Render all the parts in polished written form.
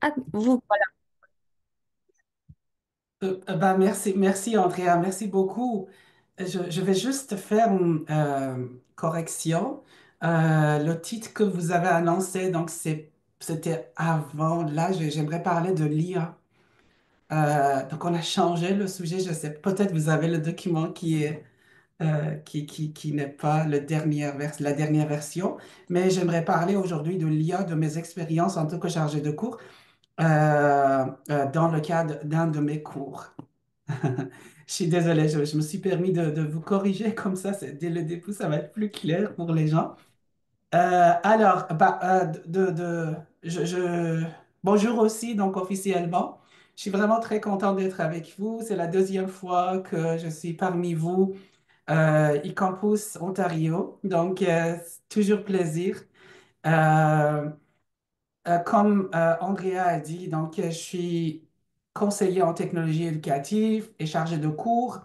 Ah, vous, voilà. Merci Andrea, merci beaucoup. Je vais juste faire une correction. Le titre que vous avez annoncé, donc c'était avant. Là, j'aimerais parler de l'IA. Donc on a changé le sujet. Je sais, peut-être vous avez le document qui n'est pas la dernière version, mais j'aimerais parler aujourd'hui de l'IA, de mes expériences en tant que chargé de cours dans le cadre d'un de mes cours. Je suis désolé, je me suis permis de vous corriger comme ça, dès le début, ça va être plus clair pour les gens. Bonjour aussi, donc officiellement. Je suis vraiment très content d'être avec vous. C'est la deuxième fois que je suis parmi vous, eCampus Ontario. Donc, c'est toujours plaisir. Euh, comme Andrea a dit, donc, je suis conseiller en technologie éducative et chargé de cours.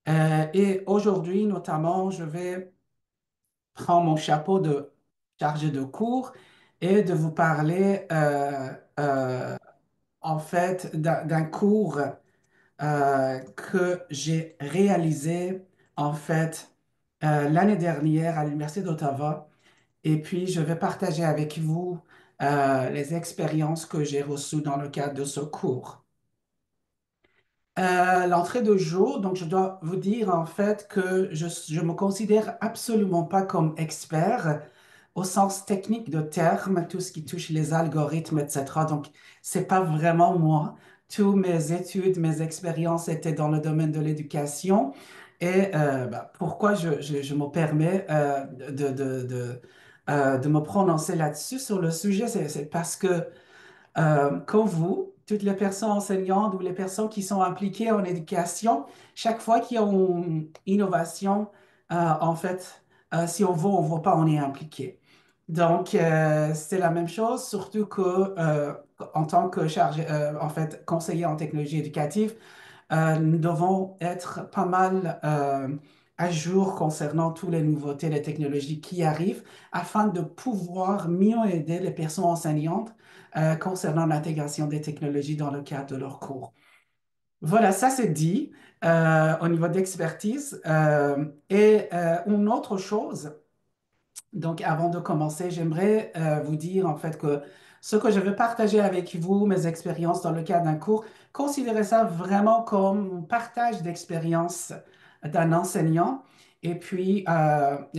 Et aujourd'hui, notamment, je vais prendre mon chapeau de chargé de cours et de vous parler en fait d'un cours que j'ai réalisé en fait l'année dernière à l'Université d'Ottawa. Et puis, je vais partager avec vous les expériences que j'ai reçues dans le cadre de ce cours. L'entrée de jeu, donc je dois vous dire en fait que je me considère absolument pas comme expert au sens technique de terme, tout ce qui touche les algorithmes, etc. Donc, c'est pas vraiment moi. Toutes mes études, mes expériences étaient dans le domaine de l'éducation. Et pourquoi je me permets de me prononcer là-dessus sur le sujet, c'est parce que comme vous, toutes les personnes enseignantes ou les personnes qui sont impliquées en éducation, chaque fois qu'il y a une innovation, en fait, si on ne veut pas, on est impliqué. Donc, c'est la même chose, surtout que en tant que chargé, en fait, conseiller en technologie éducative, nous devons être pas mal à jour concernant toutes les nouveautés, les technologies qui arrivent, afin de pouvoir mieux aider les personnes enseignantes concernant l'intégration des technologies dans le cadre de leurs cours. Voilà, ça c'est dit au niveau d'expertise. Une autre chose, donc, avant de commencer, j'aimerais vous dire en fait que ce que je veux partager avec vous, mes expériences dans le cadre d'un cours, considérez ça vraiment comme un partage d'expérience d'un enseignant. Et puis,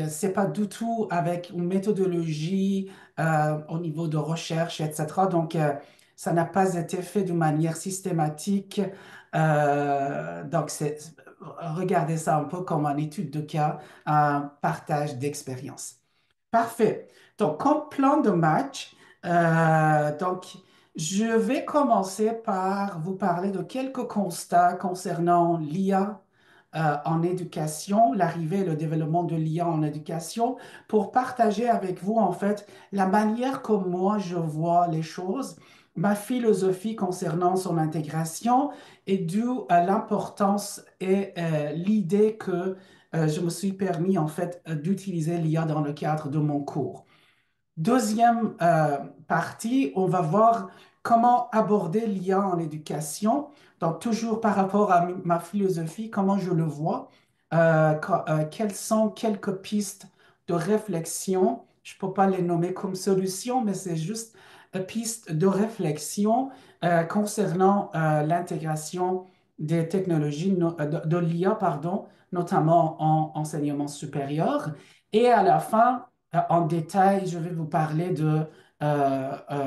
c'est pas du tout avec une méthodologie au niveau de recherche, etc. Donc, ça n'a pas été fait de manière systématique. Donc, regardez ça un peu comme une étude de cas, un partage d'expérience. Parfait. Donc, comme plan de match, donc, je vais commencer par vous parler de quelques constats concernant l'IA en éducation, l'arrivée et le développement de l'IA en éducation, pour partager avec vous, en fait, la manière comme moi je vois les choses, ma philosophie concernant son intégration et d'où l'importance et l'idée que je me suis permis en fait d'utiliser l'IA dans le cadre de mon cours. Deuxième partie, on va voir comment aborder l'IA en éducation. Donc, toujours par rapport à ma philosophie, comment je le vois, quelles sont quelques pistes de réflexion. Je ne peux pas les nommer comme solution, mais c'est juste pistes de réflexion concernant l'intégration des technologies, de l'IA, pardon, notamment en enseignement supérieur. Et à la fin, en détail, je vais vous parler de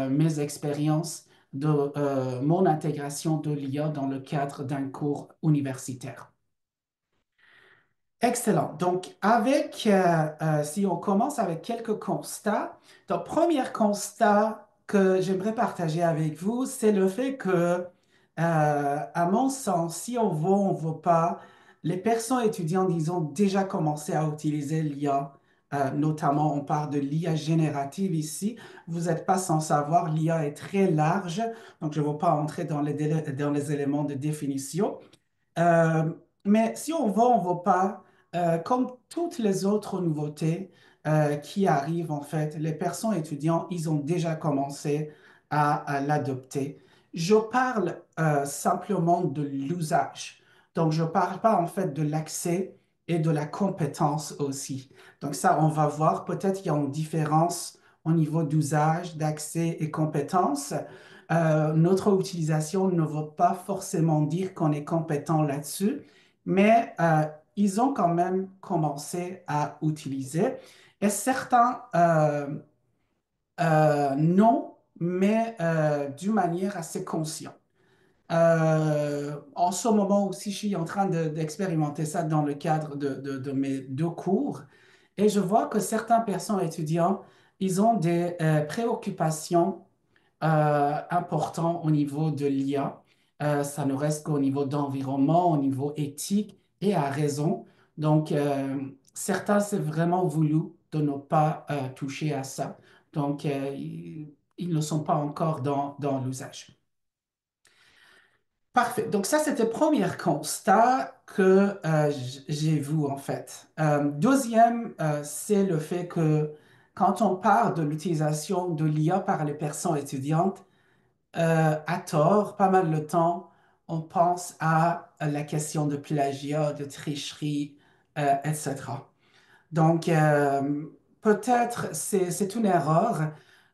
mes expériences, de mon intégration de l'IA dans le cadre d'un cours universitaire. Excellent. Donc, si on commence avec quelques constats, donc, premier constat que j'aimerais partager avec vous, c'est le fait que, à mon sens, si on veut pas, les personnes étudiantes, ils ont déjà commencé à utiliser l'IA. Notamment, on parle de l'IA générative ici. Vous n'êtes pas sans savoir, l'IA est très large, donc je ne vais pas entrer dans les éléments de définition. Euh, mais si on ne va pas, comme toutes les autres nouveautés qui arrivent, en fait, les personnes étudiantes, ils ont déjà commencé à l'adopter. Je parle simplement de l'usage. Donc, je ne parle pas en fait de l'accès et de la compétence aussi. Donc, ça, on va voir. Peut-être qu'il y a une différence au niveau d'usage, d'accès et compétence. Notre utilisation ne veut pas forcément dire qu'on est compétent là-dessus, mais ils ont quand même commencé à utiliser. Et certains non, mais d'une manière assez consciente. En ce moment aussi, je suis en train d'expérimenter ça dans le cadre de mes deux cours et je vois que certaines personnes étudiants, ils ont des préoccupations importantes au niveau de l'IA. Ça ne reste qu'au niveau d'environnement, au niveau éthique et à raison. Donc, certains, c'est vraiment voulu de ne pas toucher à ça. Donc, ils ne sont pas encore dans l'usage. Parfait. Donc ça, c'était le premier constat que j'ai vu en fait. Deuxième, c'est le fait que quand on parle de l'utilisation de l'IA par les personnes étudiantes, à tort, pas mal de temps, on pense à la question de plagiat, de tricherie, etc. Donc, peut-être c'est une erreur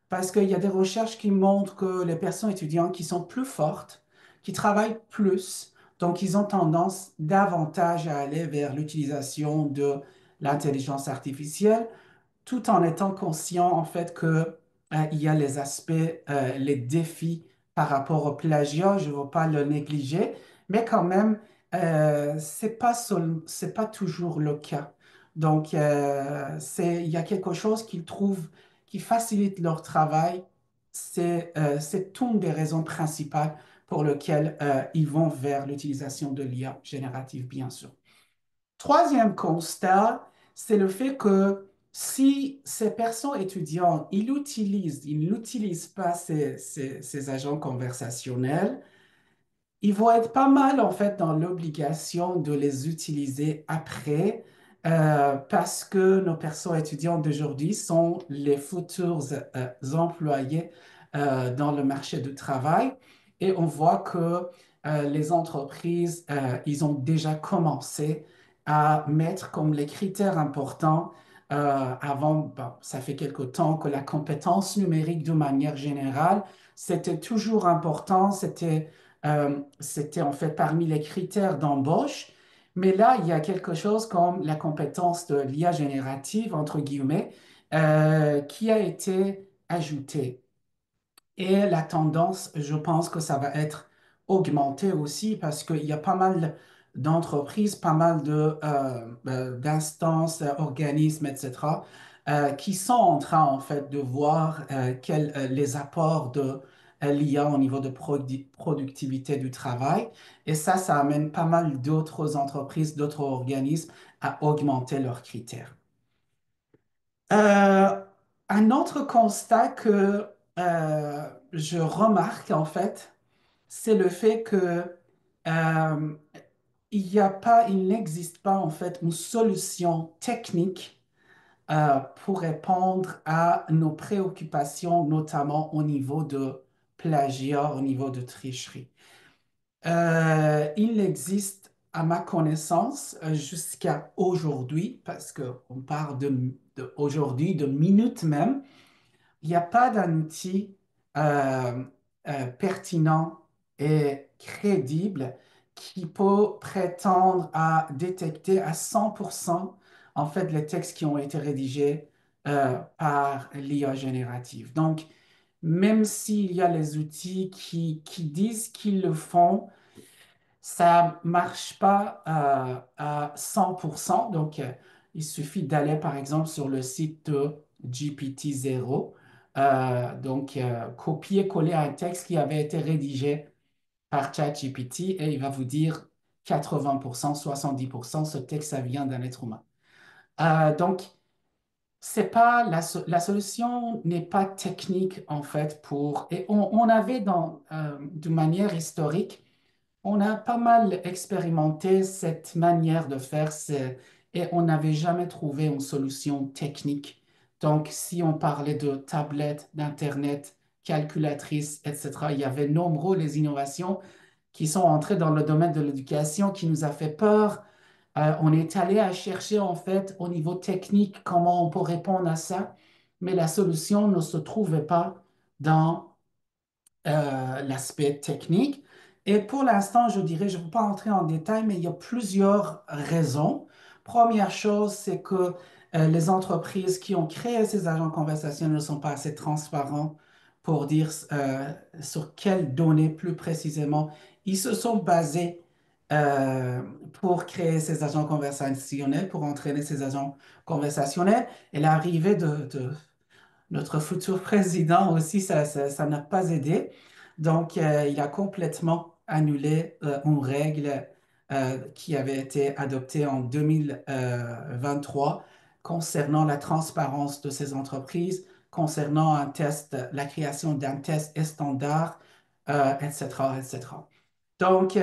parce qu'il y a des recherches qui montrent que les personnes étudiantes qui sont plus fortes, qui travaillent plus, donc ils ont tendance davantage à aller vers l'utilisation de l'intelligence artificielle tout en étant conscient en fait que il y a les aspects, les défis par rapport au plagiat, je ne veux pas le négliger, mais quand même, c'est pas toujours le cas. Donc, il y a quelque chose qu'ils trouvent qui facilite leur travail. C'est une des raisons principales pour lesquelles ils vont vers l'utilisation de l'IA générative, bien sûr. Troisième constat, c'est le fait que si ces personnes étudiantes, ils n'utilisent pas ces agents conversationnels, ils vont être pas mal en fait dans l'obligation de les utiliser après parce que nos personnes étudiantes d'aujourd'hui sont les futurs employés dans le marché du travail et on voit que les entreprises, ils ont déjà commencé à mettre comme les critères importants avant, bon, ça fait quelque temps que la compétence numérique de manière générale, c'était toujours important, c'était en fait parmi les critères d'embauche, mais là, il y a quelque chose comme la compétence de l'IA générative, entre guillemets, qui a été ajoutée. Et la tendance, je pense que ça va être augmenté aussi parce qu'il y a pas mal d'entreprises, pas mal d'instances, organismes, etc., qui sont en train, en fait, de voir les apports de l'IA au niveau de productivité du travail. Et ça amène pas mal d'autres entreprises, d'autres organismes à augmenter leurs critères. Euh, un autre constat que je remarque en fait, c'est le fait que euh, il n'existe pas en fait une solution technique pour répondre à nos préoccupations, notamment au niveau de plagiat, au niveau de tricherie. Il existe, à ma connaissance, jusqu'à aujourd'hui, parce qu'on parle aujourd'hui, de minutes même, il n'y a pas d'un outil euh, pertinent et crédible qui peut prétendre à détecter à 100% en fait les textes qui ont été rédigés par l'IA générative. Donc, même s'il y a les outils qui disent qu'ils le font, ça marche pas à 100%. Donc, il suffit d'aller, par exemple, sur le site de GPT-0. Donc, copier-coller un texte qui avait été rédigé par ChatGPT et il va vous dire 80%, 70%, ce texte, ça vient d'un être humain. Donc, c'est pas la solution n'est pas technique, en fait, et on avait de manière historique, on a pas mal expérimenté cette manière de faire et on n'avait jamais trouvé une solution technique. Donc, si on parlait de tablettes, d'Internet, calculatrices, etc. Il y avait nombreux les innovations qui sont entrées dans le domaine de l'éducation qui nous a fait peur. On est allé à chercher en fait au niveau technique comment on peut répondre à ça, mais la solution ne se trouvait pas dans l'aspect technique. Et pour l'instant, je dirais, je ne vais pas entrer en détail, mais il y a plusieurs raisons. Première chose, c'est que les entreprises qui ont créé ces agents conversationnels ne sont pas assez transparents pour dire sur quelles données plus précisément ils se sont basés euh, pour créer ces agents conversationnels, pour entraîner ces agents conversationnels. Et l'arrivée de notre futur président aussi, ça n'a pas aidé. Donc, il a complètement annulé une règle qui avait été adoptée en 2023 concernant la transparence de ces entreprises, concernant un test, la création d'un test standard, etc., etc. Donc,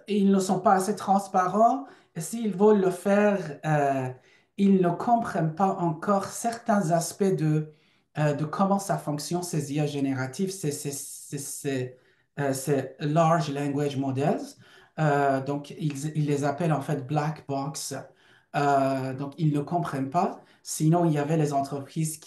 ils ne sont pas assez transparents. Et s'ils veulent le faire, ils ne comprennent pas encore certains aspects de comment ça fonctionne, ces IA génératives, ces Large Language Models. Donc, ils les appellent en fait black box. Donc, ils ne comprennent pas. Sinon, il y avait les entreprises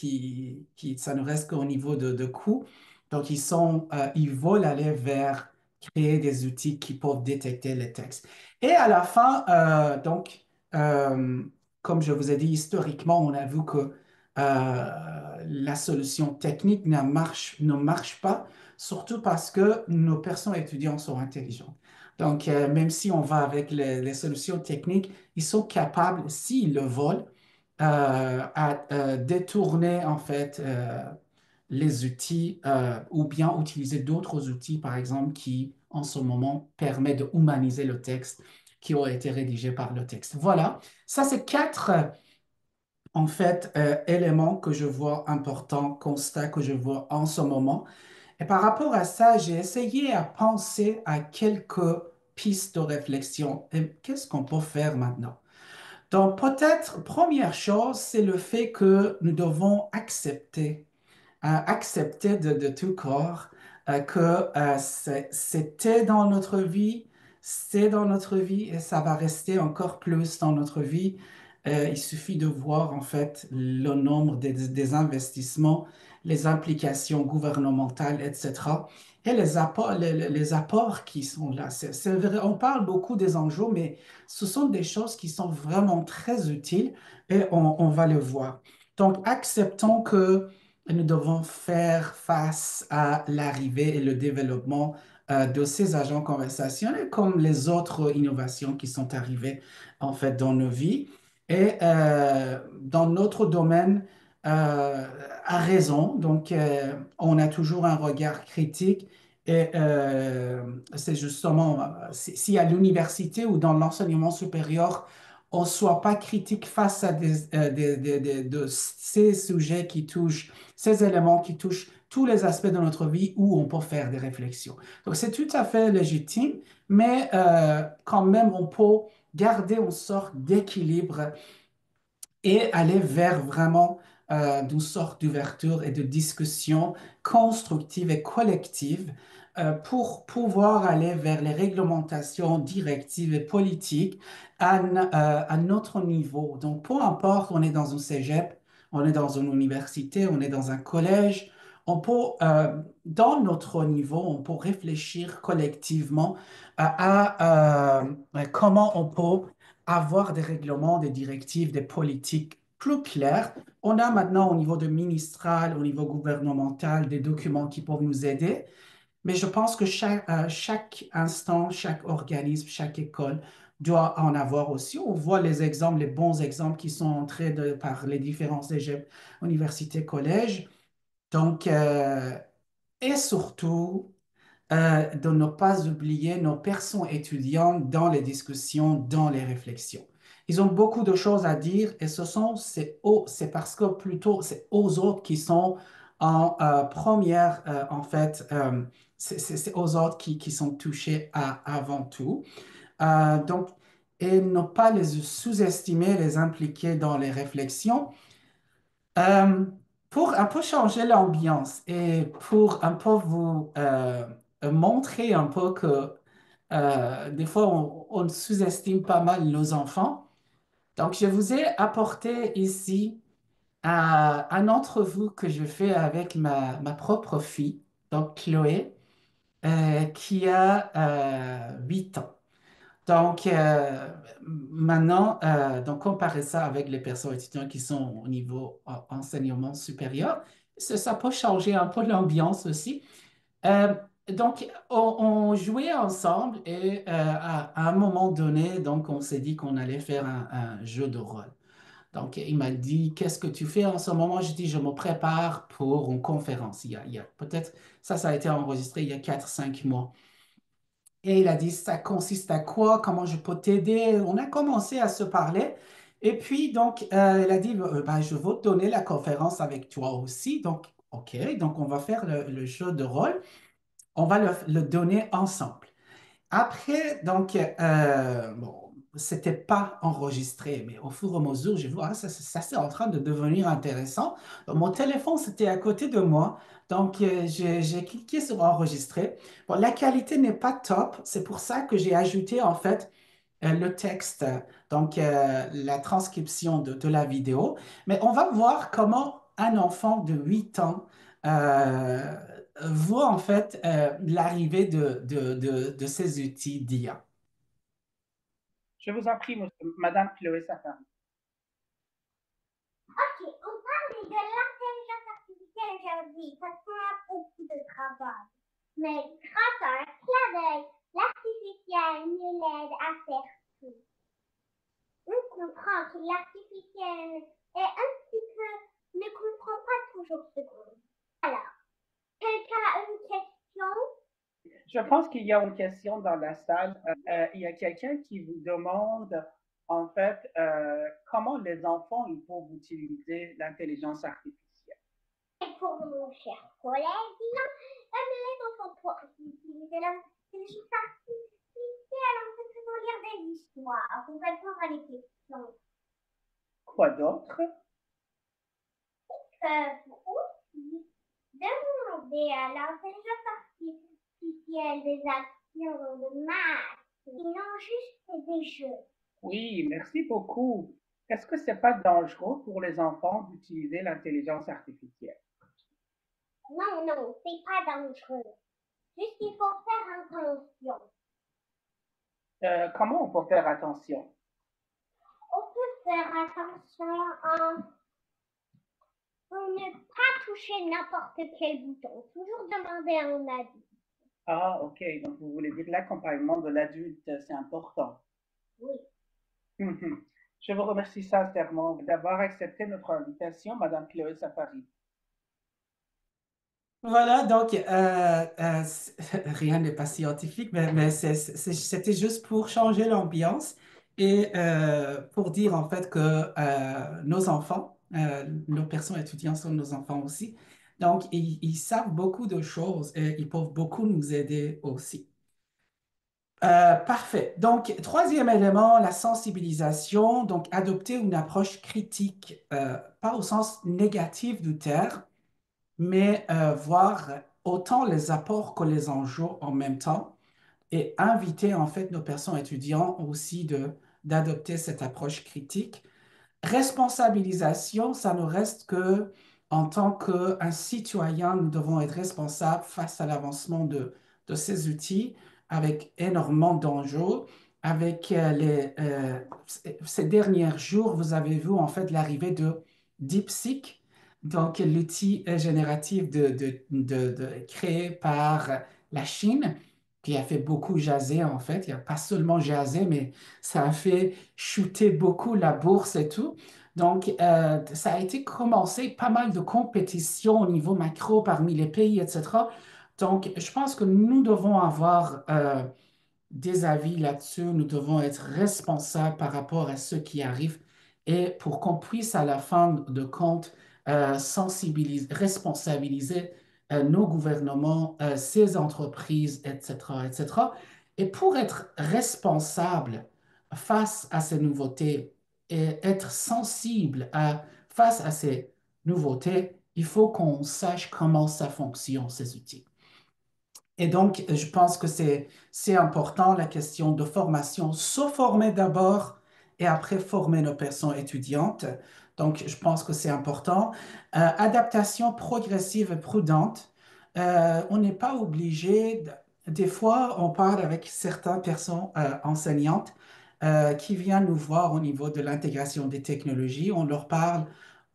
ça ne reste qu'au niveau de coûts. Donc, ils veulent aller vers créer des outils qui peuvent détecter les textes. Et à la fin, euh, comme je vous ai dit, historiquement, on a vu que la solution technique ne marche pas, surtout parce que nos personnes étudiantes sont intelligentes. Donc, même si on va avec les solutions techniques, ils sont capables, s'ils le veulent, à détourner en fait les outils ou bien utiliser d'autres outils, par exemple, qui en ce moment permettent de humaniser le texte qui a été rédigé par le texte. Voilà, ça c'est quatre en fait éléments que je vois importants, constats que je vois en ce moment. Et par rapport à ça, j'ai essayé à penser à quelques pistes de réflexion. Et qu'est-ce qu'on peut faire maintenant? Donc peut-être, première chose, c'est le fait que nous devons accepter de tout corps que c'était dans notre vie, c'est dans notre vie et ça va rester encore plus dans notre vie. Il suffit de voir en fait le nombre des investissements, les implications gouvernementales, etc. Et les apports qui sont là. C'est vrai, on parle beaucoup des enjeux, mais ce sont des choses qui sont vraiment très utiles et on va le voir. Donc, acceptons que nous devons faire face à l'arrivée et le développement de ces agents conversationnels comme les autres innovations qui sont arrivées en fait dans nos vies. Et dans notre domaine, à raison, donc on a toujours un regard critique et c'est justement si à l'université ou dans l'enseignement supérieur, on ne soit pas critique face à de ces sujets qui touchent ces éléments qui touchent tous les aspects de notre vie où on peut faire des réflexions. Donc, c'est tout à fait légitime, mais quand même, on peut garder une sorte d'équilibre et aller vers vraiment d'une sorte d'ouverture et de discussion constructive et collective pour pouvoir aller vers les réglementations directives et politiques à notre niveau. Donc, peu importe, on est dans un cégep, on est dans une université, on est dans un collège, on peut, dans notre niveau, on peut réfléchir collectivement comment on peut avoir des règlements, des directives, des politiques plus claires. On a maintenant au niveau de ministral, au niveau gouvernemental, des documents qui peuvent nous aider, mais je pense que chaque instant, chaque organisme, chaque école doit en avoir aussi. On voit les exemples, les bons exemples qui sont entrés par les différents cégeps, universités, collèges. Donc, et surtout, de ne pas oublier nos personnes étudiantes dans les discussions, dans les réflexions. Ils ont beaucoup de choses à dire et c'est parce que plutôt c'est aux autres qui sont en première, en fait, c'est aux autres qui sont touchés avant tout. Donc, et ne pas les sous-estimer, les impliquer dans les réflexions. Euh, pour un peu changer l'ambiance et pour un peu vous montrer un peu que des fois on sous-estime pas mal nos enfants. Donc, je vous ai apporté ici un entrevue que je fais avec ma propre fille, donc Chloé, qui a 8 ans. Donc, maintenant, donc comparer ça avec les personnes étudiantes qui sont au niveau enseignement supérieur, ça peut changer un peu l'ambiance aussi. Euh, donc, on jouait ensemble et à un moment donné, donc on s'est dit qu'on allait faire un jeu de rôle. Donc, il m'a dit, qu'est-ce que tu fais en ce moment? Je dis, je me prépare pour une conférence. Il y a peut-être, ça a été enregistré il y a 4 5 mois. Et il a dit, ça consiste à quoi? Comment je peux t'aider? On a commencé à se parler. Et puis, donc, il a dit, ben, je veux te donner la conférence avec toi aussi. Donc, OK, donc on va faire le jeu de rôle. On va le donner ensemble. Après, donc, bon, c'était pas enregistré, mais au fur et à mesure, j'ai vu, ah, ça c'est en train de devenir intéressant. Mon téléphone, c'était à côté de moi, donc j'ai cliqué sur enregistrer. Bon, la qualité n'est pas top, c'est pour ça que j'ai ajouté en fait le texte, donc la transcription de la vidéo. Mais on va voir comment un enfant de 8 ans euh, voit en fait l'arrivée de ces outils d'IA. Je vous en prie, Madame Chloé Safari. Ok, on parle de l'intelligence artificielle aujourd'hui parce qu'on a beaucoup de travail. Mais grâce à un clin d'œil, l'artificiel nous l'aide à faire tout. On comprend que l'artificiel est un petit peu, ne comprend pas toujours ce qu'on dit. Alors, quelqu'un a une question? Je pense qu'il y a une question dans la salle. Il y a quelqu'un qui vous demande, en fait, comment les enfants ils peuvent utiliser l'intelligence artificielle. Et pour mon cher collègue, disons, les enfants peuvent utiliser l'intelligence artificielle en faisant lire des histoires ou répondre à des questions. Quoi d'autre? Peuvent aussi demander à l'intelligence artificielle des actions de maths, sinon juste des jeux. Oui, merci beaucoup. Est-ce que c'est pas dangereux pour les enfants d'utiliser l'intelligence artificielle? Non, non, c'est pas dangereux. Juste il faut faire attention. Comment on peut faire attention? On peut faire attention pour ne pas toucher n'importe quel bouton. Toujours demander à un adulte. Ah, ok. Donc, vous voulez dire l'accompagnement de l'adulte, c'est important. Oui. Mhm. Je vous remercie sincèrement d'avoir accepté notre invitation, Madame Chloé Safari. Voilà, donc rien n'est pas scientifique, mais c'était juste pour changer l'ambiance et pour dire en fait que nos enfants, nos personnes étudiantes sont nos enfants aussi. Donc, ils savent beaucoup de choses et ils peuvent beaucoup nous aider aussi. Parfait. Donc, troisième élément, la sensibilisation. Donc, adopter une approche critique, pas au sens négatif du terme, mais voir autant les apports que les enjeux en même temps et inviter en fait nos personnes étudiants aussi d'adopter cette approche critique. Responsabilisation, ça ne reste que en tant qu'un citoyen, nous devons être responsables face à l'avancement de ces outils avec énormément d'enjeux. Avec ces derniers jours, vous avez vu en fait l'arrivée de DeepSeek, donc l'outil génératif créé par la Chine, qui a fait beaucoup jaser en fait. Il n'y a pas seulement jaser, mais ça a fait chuter beaucoup la bourse et tout. Donc, ça a été commencé pas mal de compétitions au niveau macro parmi les pays, etc. Donc, je pense que nous devons avoir des avis là-dessus. Nous devons être responsables par rapport à ce qui arrive et pour qu'on puisse, à la fin de compte, sensibiliser, responsabiliser nos gouvernements, ces entreprises, etc., etc. Et pour être responsable face à ces nouveautés et être sensible face à ces nouveautés, il faut qu'on sache comment ça fonctionne, ces outils. Et donc, je pense que c'est important, la question de formation, se former d'abord et après former nos personnes étudiantes. Donc, je pense que c'est important. Adaptation progressive et prudente. On n'est pas obligé, des fois, on parle avec certaines personnes enseignantes qui viennent nous voir au niveau de l'intégration des technologies. On leur parle,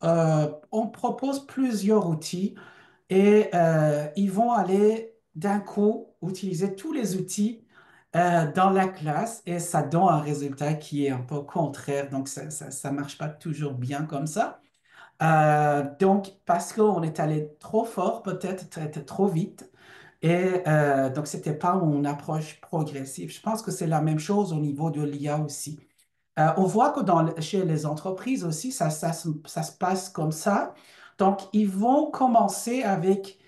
on propose plusieurs outils et ils vont aller d'un coup utiliser tous les outils dans la classe et ça donne un résultat qui est un peu contraire. Donc, ça marche pas toujours bien comme ça. Donc, parce qu'on est allé trop fort, peut-être trop vite. Et donc, c'était pas une approche progressive. Je pense que c'est la même chose au niveau de l'IA aussi. On voit que chez les entreprises aussi, ça se passe comme ça. Donc, ils vont commencer avec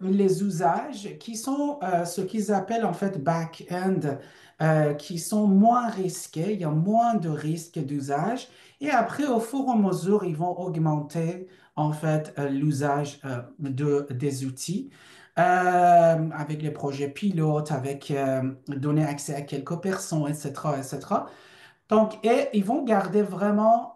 les usages qui sont ce qu'ils appellent en fait back-end, qui sont moins risqués, il y a moins de risques d'usage. Et après, au fur et à mesure, ils vont augmenter en fait l'usage des outils. Avec les projets pilotes, avec donner accès à quelques personnes, etc., etc. Donc, et ils vont garder vraiment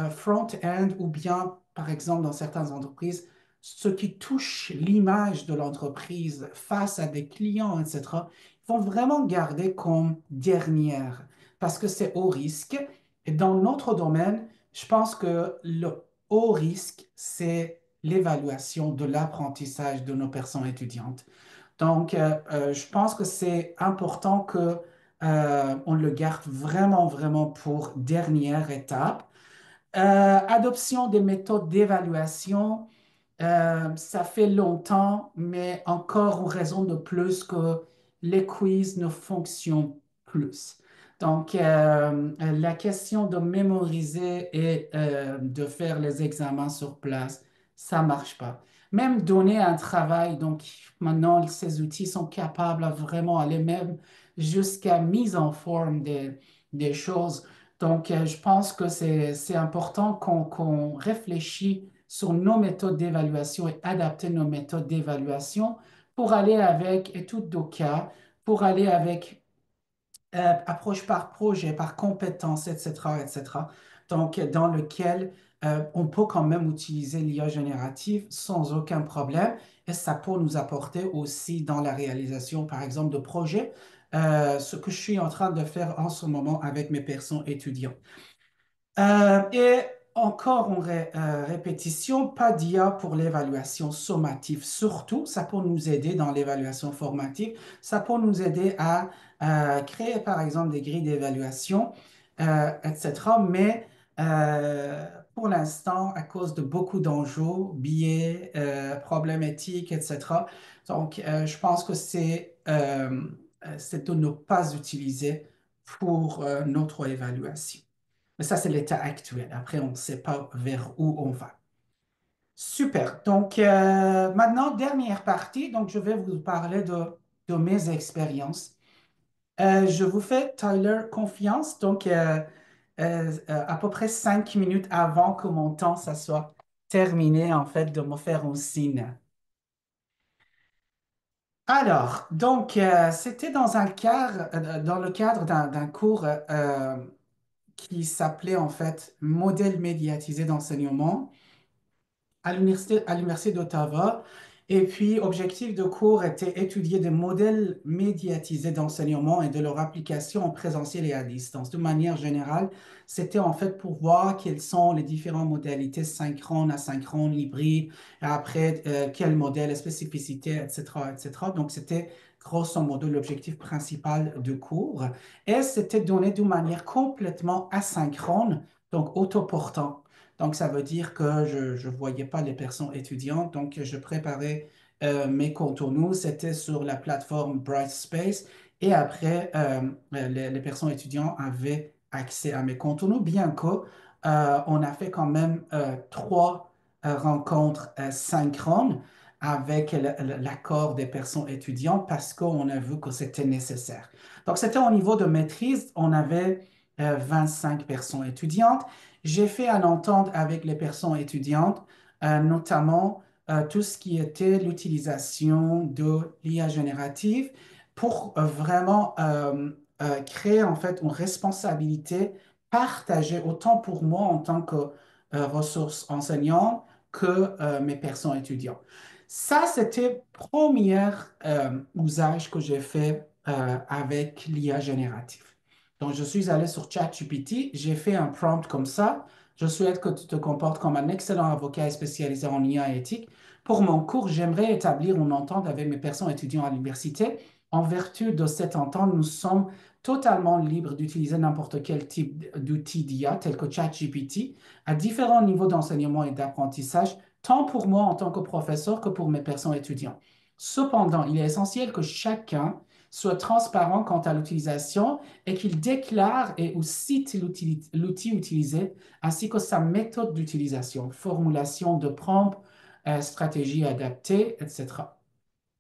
front-end ou bien, par exemple, dans certaines entreprises, ce qui touche l'image de l'entreprise face à des clients, etc., ils vont vraiment garder comme dernière parce que c'est haut risque. Et dans notre domaine, je pense que le haut risque, c'est l'évaluation de l'apprentissage de nos personnes étudiantes. Donc, je pense que c'est important que on le garde vraiment, vraiment pour dernière étape. Adoption des méthodes d'évaluation, ça fait longtemps, mais encore une raison de plus que les quiz ne fonctionnent plus. Donc, la question de mémoriser et de faire les examens sur place, ça marche pas. Même donner un travail, donc maintenant, ces outils sont capables à vraiment aller même jusqu'à mise en forme des choses. Donc, je pense que c'est important qu'on réfléchisse sur nos méthodes d'évaluation et adapter nos méthodes d'évaluation pour aller avec études de cas, pour aller avec approche par projet, par compétence, etc., etc. Donc, dans lequel on peut quand même utiliser l'IA générative sans aucun problème et ça peut nous apporter aussi dans la réalisation, par exemple, de projets, ce que je suis en train de faire en ce moment avec mes personnes étudiants. Et encore une répétition, pas d'IA pour l'évaluation sommative. Surtout, ça peut nous aider dans l'évaluation formative. Ça peut nous aider à créer, par exemple, des grilles d'évaluation, etc. Mais pour l'instant, à cause de beaucoup d'enjeux, biais, problèmes éthiques, etc. Donc, je pense que c'est de ne pas utiliser pour notre évaluation. Mais ça, c'est l'état actuel. Après, on ne sait pas vers où on va. Super. Donc, maintenant, dernière partie. Donc, je vais vous parler de mes expériences. Je vous fais, Tyler, confiance. Donc, à peu près 5 minutes avant que mon temps, ça soit terminé, en fait, de me faire un signe. Alors, donc, c'était dans le cadre d'un cours qui s'appelait en fait Modèle médiatisé d'enseignement à l'Université d'Ottawa. Et puis, objectif de cours était étudier des modèles médiatisés d'enseignement et de leur application en présentiel et à distance. De manière générale, c'était en fait pour voir quelles sont les différentes modalités synchrones, asynchrones, hybrides, et après, quel modèle, les spécificités, etc., etc. Donc, c'était grosso modo l'objectif principal du cours. Et c'était donné d'une manière complètement asynchrone, donc autoportant. Donc, ça veut dire que je ne voyais pas les personnes étudiantes. Donc, je préparais mes contenus. C'était sur la plateforme Brightspace. Et après, les personnes étudiantes avaient accès à mes contenus, bien que on a fait quand même trois rencontres synchrones avec l'accord des personnes étudiantes parce qu'on a vu que c'était nécessaire. Donc, c'était au niveau de maîtrise. On avait 25 personnes étudiantes. J'ai fait une entente avec les personnes étudiantes notamment tout ce qui était l'utilisation de l'IA générative pour vraiment créer en fait une responsabilité partagée autant pour moi en tant que ressource enseignante que mes personnes étudiants. Ça, c'était le premier usage que j'ai fait avec l'IA générative. Donc, je suis allé sur ChatGPT, j'ai fait un prompt comme ça. Je souhaite que tu te comportes comme un excellent avocat spécialisé en IA et éthique. Pour mon cours, j'aimerais établir une entente avec mes personnes étudiants à l'université. En vertu de cette entente, nous sommes totalement libres d'utiliser n'importe quel type d'outil d'IA, tel que ChatGPT, à différents niveaux d'enseignement et d'apprentissage, tant pour moi en tant que professeur que pour mes personnes étudiants. Cependant, il est essentiel que chacun soit transparent quant à l'utilisation et qu'il déclare et ou cite l'outil utilisé ainsi que sa méthode d'utilisation, formulation de prompt, stratégie adaptée, etc.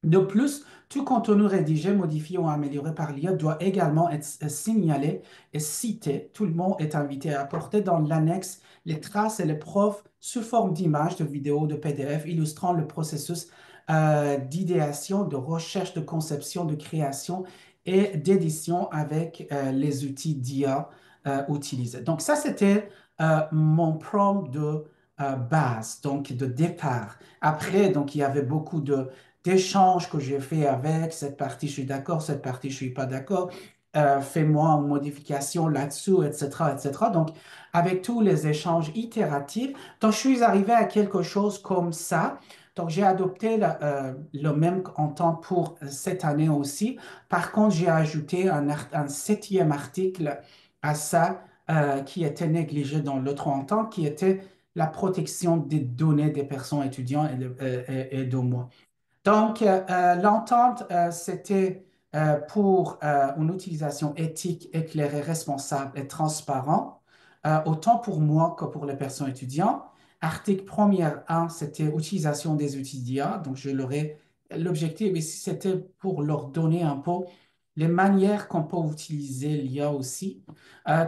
De plus, tout contenu rédigé, modifié ou amélioré par l'IA doit également être signalé et cité. Tout le monde est invité à apporter dans l'annexe les traces et les preuves sous forme d'images, de vidéos, de PDF illustrant le processus d'idéation, de recherche, de conception, de création et d'édition avec les outils d'IA utilisés. Donc ça, c'était mon prompt de base, donc de départ. Après, donc il y avait beaucoup d'échanges que j'ai fait avec cette partie, je suis d'accord, cette partie, je suis pas d'accord. Fais-moi une modification là-dessous, etc., etc. Donc, avec tous les échanges itératifs, donc je suis arrivé à quelque chose comme ça. Donc, j'ai adopté le même entente pour cette année aussi. Par contre, j'ai ajouté un septième article à ça qui était négligé dans l'autre entente, qui était la protection des données des personnes étudiantes et de moi. Donc, l'entente, c'était pour une utilisation éthique, éclairée, responsable et transparente, autant pour moi que pour les personnes étudiantes. Article 1er 1, c'était utilisation des outils d'IA. Donc, l'objectif ici, c'était pour leur donner un peu les manières qu'on peut utiliser l'IA aussi.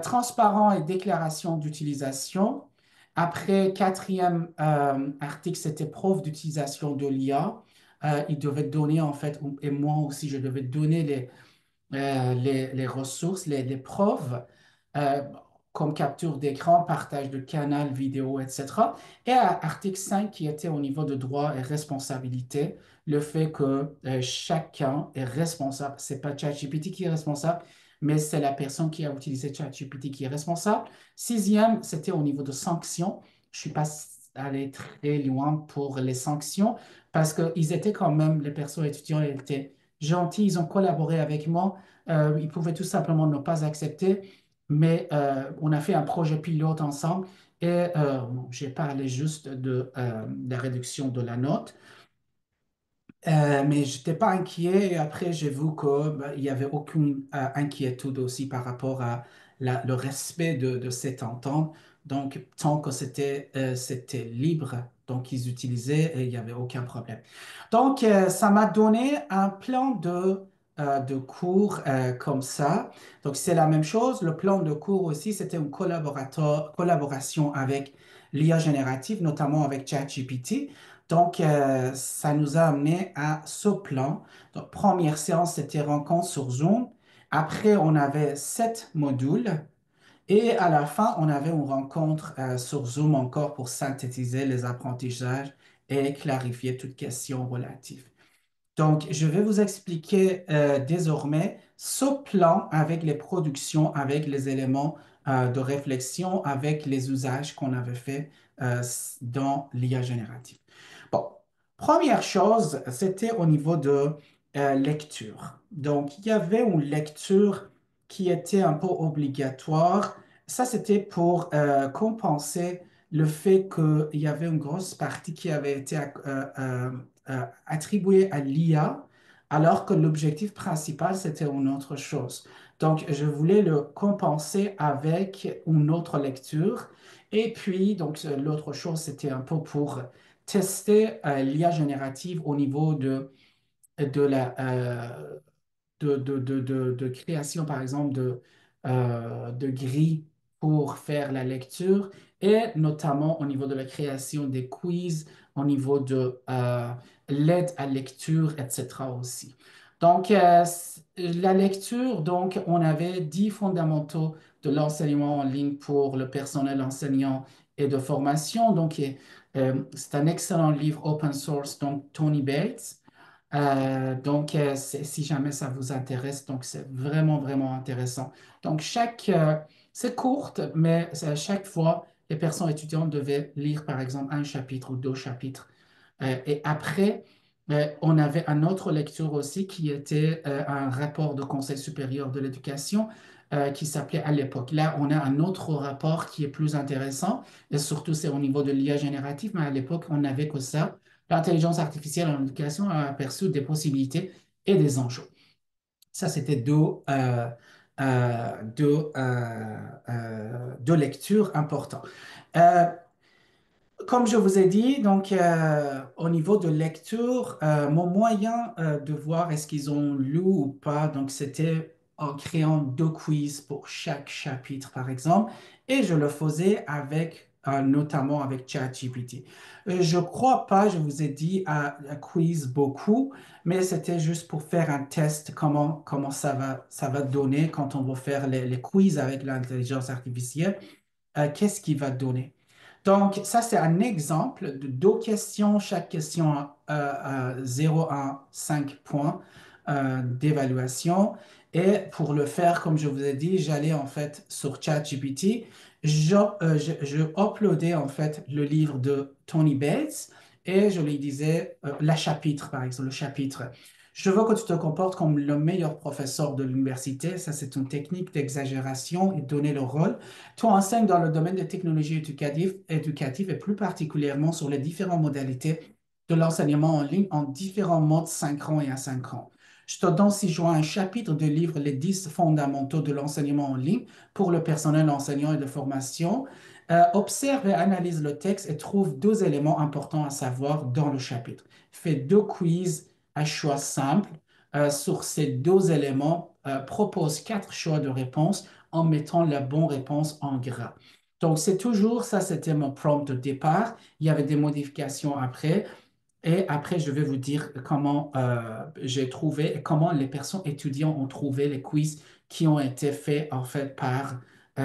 Transparent et déclaration d'utilisation. Après, quatrième article, c'était preuve d'utilisation de l'IA. Il devait donner, en fait, et moi aussi, je devais donner les ressources, les preuves, euh, comme capture d'écran, partage de canal vidéo, etc. Et article 5 qui était au niveau de droit et responsabilité, le fait que chacun est responsable. C'est pas ChatGPT qui est responsable, mais c'est la personne qui a utilisé ChatGPT qui est responsable. Sixième, c'était au niveau de sanctions. Je suis pas allé très loin pour les sanctions parce qu'ils étaient quand même, les personnes étudiantes étaient gentils, ils ont collaboré avec moi. Ils pouvaient tout simplement ne pas accepter, mais on a fait un projet pilote ensemble et bon, j'ai parlé juste de la réduction de la note. Mais je n'étais pas inquiet et après j'ai vu qu'il n'y avait aucune inquiétude aussi par rapport à le respect de cette entente. Donc, tant que c'était libre, donc ils utilisaient et il n'y avait aucun problème. Donc, ça m'a donné un plan de cours comme ça. Donc, c'est la même chose. Le plan de cours aussi, c'était une collaboration avec l'IA générative, notamment avec ChatGPT. Donc, ça nous a amené à ce plan. Donc, première séance, c'était rencontre sur Zoom. Après, on avait 7 modules. Et à la fin, on avait une rencontre sur Zoom encore pour synthétiser les apprentissages et clarifier toutes questions relatives. Donc, je vais vous expliquer désormais ce plan avec les productions, avec les éléments de réflexion, avec les usages qu'on avait fait dans l'IA générative. Bon, première chose, c'était au niveau de lecture. Donc, il y avait une lecture qui était un peu obligatoire. Ça, c'était pour compenser le fait qu'il y avait une grosse partie qui avait été attribuée à l'IA, alors que l'objectif principal, c'était une autre chose. Donc, je voulais le compenser avec une autre lecture. Et puis, donc, l'autre chose, c'était un peu pour tester l'IA générative au niveau de la de création, par exemple, de grilles pour faire la lecture et notamment au niveau de la création des quiz, au niveau de l'aide à lecture, etc. aussi. Donc, la lecture, donc, on avait 10 fondamentaux de l'enseignement en ligne pour le personnel enseignant et de formation. Donc, c'est un excellent livre open source, donc Tony Bates. Donc, si jamais ça vous intéresse, donc c'est vraiment, vraiment intéressant. Donc, c'est courte, mais chaque fois, les personnes étudiantes devaient lire, par exemple, un chapitre ou deux chapitres. Et après, on avait une autre lecture aussi qui était un rapport du Conseil supérieur de l'éducation qui s'appelait à l'époque. Là, on a un autre rapport qui est plus intéressant, et surtout c'est au niveau de l'IA générative, mais à l'époque, on n'avait que ça. L'intelligence artificielle en éducation a aperçu des possibilités et des enjeux. Ça, c'était deux lectures importantes. Euh, Comme je vous ai dit, donc au niveau de lecture, mon moyen de voir est-ce qu'ils ont lu ou pas, donc c'était en créant deux quiz pour chaque chapitre, par exemple, et je le faisais avec, notamment avec ChatGPT. Je crois pas, je vous ai dit, à quiz beaucoup, mais c'était juste pour faire un test, comment ça va donner quand on va faire les quiz avec l'intelligence artificielle, qu'est-ce qu'il va donner. Donc, ça, c'est un exemple de deux questions, chaque question à 0 à 5 points d'évaluation. Et pour le faire, comme je vous ai dit, j'allais en fait sur ChatGPT, je uploadais en fait le livre de Tony Bates et je lui disais la chapitre, par exemple, le chapitre. Je veux que tu te comportes comme le meilleur professeur de l'université. Ça, c'est une technique d'exagération et donner le rôle. Tu enseignes dans le domaine des technologies éducatives et plus particulièrement sur les différentes modalités de l'enseignement en ligne en différents modes synchrons et asynchrons. Je te donne ci-joint un chapitre de livre Les 10 fondamentaux de l'enseignement en ligne pour le personnel enseignant et de formation. Observe et analyse le texte et trouve deux éléments importants à savoir dans le chapitre. Fais deux quiz à choix simple. Sur ces deux éléments, propose quatre choix de réponse en mettant la bonne réponse en gras. Donc, c'est toujours ça, c'était mon prompt de départ. Il y avait des modifications après. Et après, je vais vous dire comment j'ai trouvé et comment les personnes étudiantes ont trouvé les quiz qui ont été faits en fait par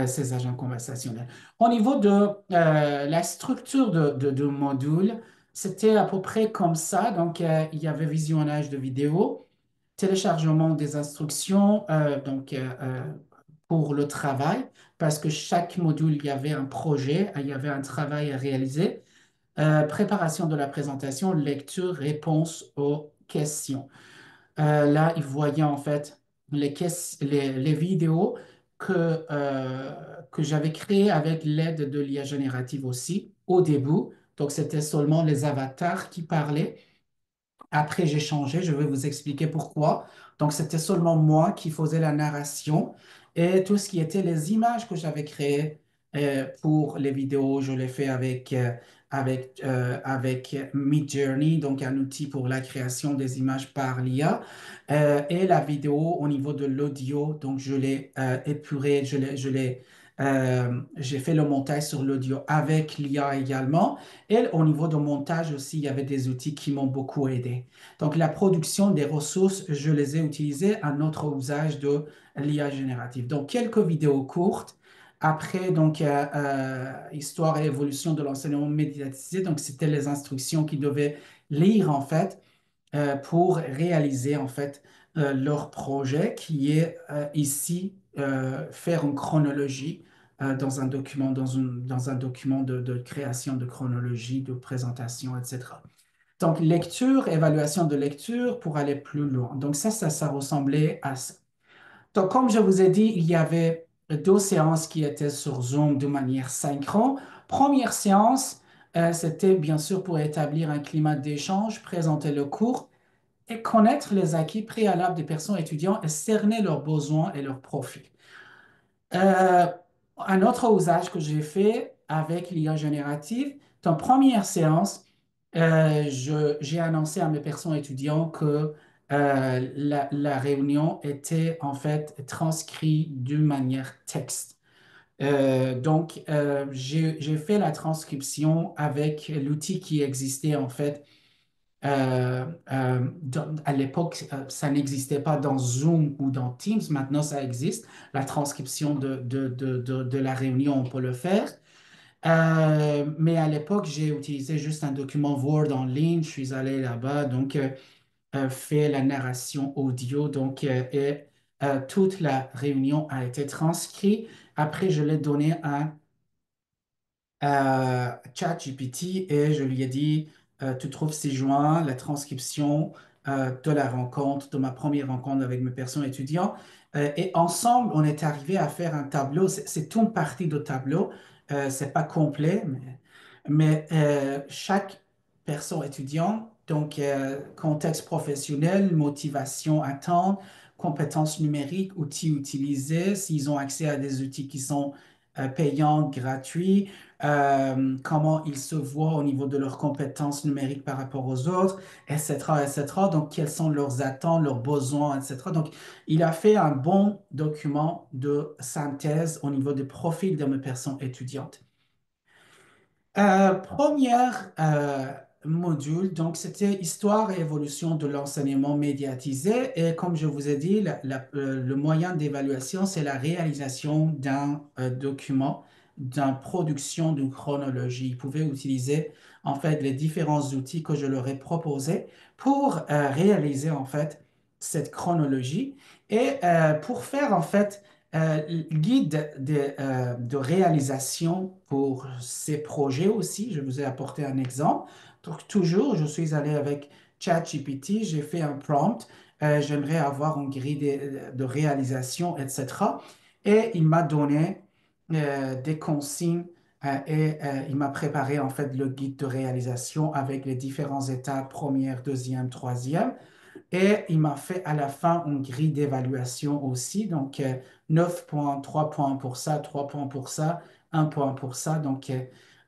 ces agents conversationnels. Au niveau de la structure de module, c'était à peu près comme ça. Donc, il y avait visionnage de vidéos, téléchargement des instructions, pour le travail, parce que chaque module, il y avait un projet, il y avait un travail à réaliser. Préparation de la présentation, lecture, réponse aux questions. Là, ils voyaient en fait les vidéos que j'avais créées avec l'aide de l'IA générative aussi au début. Donc, c'était seulement les avatars qui parlaient. Après, j'ai changé, je vais vous expliquer pourquoi. Donc, c'était seulement moi qui faisais la narration et tout ce qui était les images que j'avais créées pour les vidéos, je l'ai fait avec Midjourney, donc un outil pour la création des images par l'IA. Et la vidéo au niveau de l'audio, donc je l'ai épuré, j'ai fait le montage sur l'audio avec l'IA également. Et au niveau de montage aussi, il y avait des outils qui m'ont beaucoup aidé. Donc, la production des ressources, je les ai utilisées à notre usage de l'IA générative. Donc, quelques vidéos courtes. Après, donc, histoire et évolution de l'enseignement médiatisé. Donc, c'était les instructions qu'ils devaient lire, en fait, pour réaliser, en fait, leur projet qui est ici faire une chronologie dans un document, dans un document de création de chronologie, de présentation, etc. Donc, lecture, évaluation de lecture pour aller plus loin. Donc, ça ressemblait à ça. Donc, comme je vous ai dit, il y avait deux séances qui étaient sur Zoom de manière synchrone. Première séance, c'était bien sûr pour établir un climat d'échange, présenter le cours et connaître les acquis préalables des personnes étudiantes et cerner leurs besoins et leurs profils. Euh, un autre usage que j'ai fait avec l'IA générative, dans la première séance, j'ai annoncé à mes personnes étudiantes que la réunion était en fait transcrite d'une manière texte. Donc, j'ai fait la transcription avec l'outil qui existait en fait. À l'époque, ça n'existait pas dans Zoom ou dans Teams. Maintenant, ça existe. La transcription de la réunion, on peut le faire. Mais à l'époque, j'ai utilisé juste un document Word en ligne. Je suis allé là-bas, donc fait la narration audio. Donc, toute la réunion a été transcrite. Après, je l'ai donné à ChatGPT et je lui ai dit, tu trouves ci-joint la transcription de la rencontre, de ma première rencontre avec mes personnes étudiants. Et ensemble, on est arrivé à faire un tableau. C'est une partie de tableau. C'est pas complet, mais chaque personne étudiante, donc contexte professionnel, motivation, attente, compétences numériques, outils utilisés, s'ils ont accès à des outils qui sont payants, gratuits, comment ils se voient au niveau de leurs compétences numériques par rapport aux autres, etc., etc. Donc, quelles sont leurs attentes, leurs besoins, etc. Donc, il a fait un bon document de synthèse au niveau du profil de mes personnes étudiantes. Première module, donc c'était Histoire et évolution de l'enseignement médiatisé. Et comme je vous ai dit, le moyen d'évaluation, c'est la réalisation d'un document, d'une production d'une chronologie. Ils pouvaient utiliser en fait les différents outils que je leur ai proposés pour réaliser en fait cette chronologie et pour faire en fait guide de réalisation pour ces projets aussi. Je vous ai apporté un exemple. Donc, toujours, je suis allé avec ChatGPT, j'ai fait un prompt. J'aimerais avoir une grille de réalisation, etc. Et il m'a donné des consignes et il m'a préparé en fait le guide de réalisation avec les différentes étapes, première, deuxième, troisième. Et il m'a fait à la fin une grille d'évaluation aussi. Donc, 9 points, 3 points pour ça, 3 points pour ça, 1 point pour ça. Donc,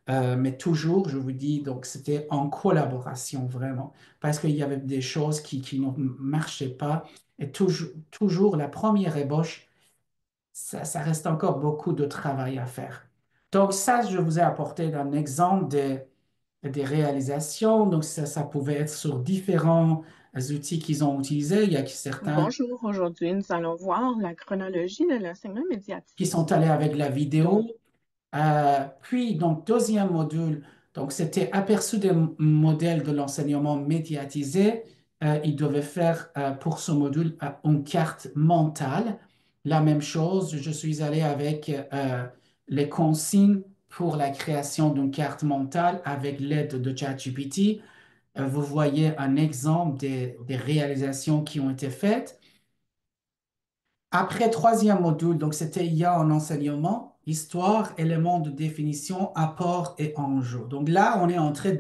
mais toujours, je vous dis, donc c'était en collaboration vraiment, parce qu'il y avait des choses qui ne marchaient pas. Et toujours la première ébauche, ça reste encore beaucoup de travail à faire. Donc, ça, je vous ai apporté un exemple des réalisations. Donc, ça pouvait être sur différents outils qu'ils ont utilisés. Il y a certains Bonjour, aujourd'hui nous allons voir la chronologie de l'enseignement qui médiatique. sont allés avec la vidéo. Puis, donc, deuxième module, donc, c'était aperçu des modèles de l'enseignement médiatisé. Ils devaient faire pour ce module une carte mentale. La même chose, je suis allé avec les consignes pour la création d'une carte mentale avec l'aide de ChatGPT. Vous voyez un exemple des réalisations qui ont été faites. Après, troisième module, donc c'était IA en enseignement, histoire, éléments de définition, apport et enjeu. Donc là, on est entré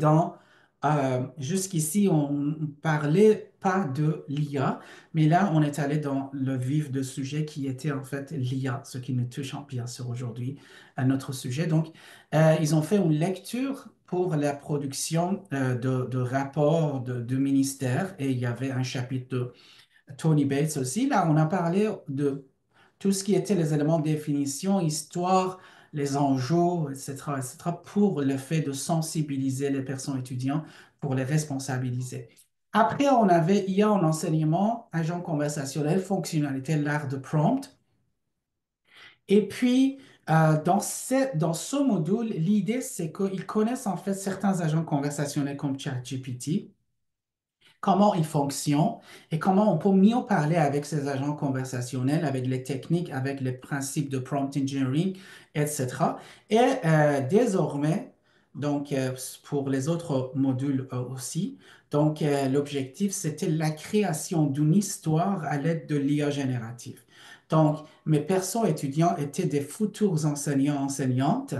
jusqu'ici, on ne parlait pas de l'IA, mais là, on est allé dans le vif du sujet qui était en fait l'IA, ce qui nous touche bien sûr aujourd'hui à notre sujet. Donc, ils ont fait une lecture pour la production de rapports de ministères et il y avait un chapitre de Tony Bates aussi. Là, on a parlé de tout ce qui était les éléments de définition, histoire, les enjeux, etc., etc., pour le fait de sensibiliser les personnes étudiantes, pour les responsabiliser. Après, on avait IA en enseignement, agent conversationnel, fonctionnalité, l'art de prompt. Et puis, dans ce module, l'idée, c'est qu'ils connaissent en fait certains agents conversationnels comme ChatGPT, comment ils fonctionnent et comment on peut mieux parler avec ces agents conversationnels, avec les techniques, avec les principes de prompt engineering, etc. Et désormais, donc pour les autres modules aussi, donc l'objectif, c'était la création d'une histoire à l'aide de l'IA générative. Donc, mes persos étudiants étaient des futurs enseignants, enseignantes.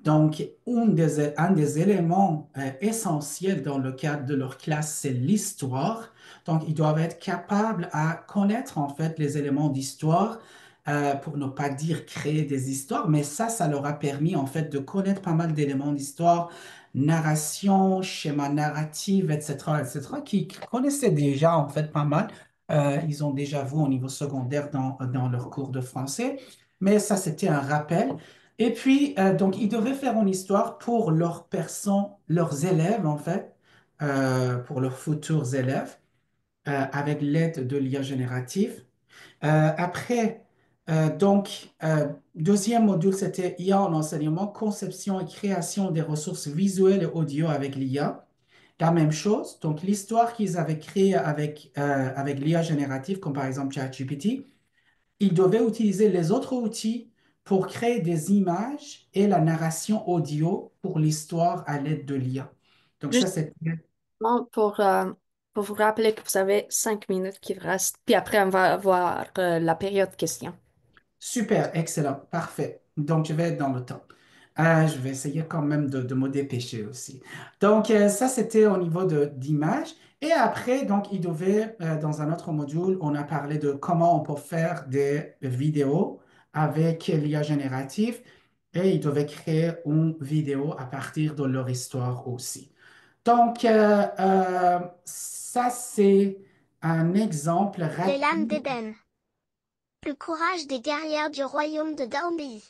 Donc, un des éléments essentiels dans le cadre de leur classe, c'est l'histoire. Donc, ils doivent être capables à connaître en fait les éléments d'histoire, pour ne pas dire créer des histoires, mais ça leur a permis en fait de connaître pas mal d'éléments d'histoire, narration, schéma narratif, etc., etc., qu'ils connaissaient déjà en fait pas mal. Ils ont déjà vu au niveau secondaire dans leur cours de français, mais ça, c'était un rappel. Et puis, donc, ils devaient faire une histoire pour leurs élèves, en fait, pour leurs futurs élèves, avec l'aide de l'IA générative. Après, deuxième module, c'était IA en enseignement, conception et création des ressources visuelles et audio avec l'IA. La même chose, donc l'histoire qu'ils avaient créée avec l'IA générative, comme par exemple ChatGPT, ils devaient utiliser les autres outils pour créer des images et la narration audio pour l'histoire à l'aide de l'IA. Donc ça, c'est Justement, pour vous rappeler que vous avez 5 minutes qui vous restent, puis après, on va avoir la période questions. super, excellent, parfait. Donc, je vais être dans le temps. Je vais essayer quand même de me dépêcher aussi. Donc, ça, c'était au niveau d'image. Et après, donc, il devait, dans un autre module, on a parlé de comment on peut faire des vidéos avec l'IA générative. Et ils devaient créer une vidéo à partir de leur histoire aussi. Donc, ça, c'est un exemple Les lames rapide. d'Éden. Le courage des guerrières du royaume de Dornby.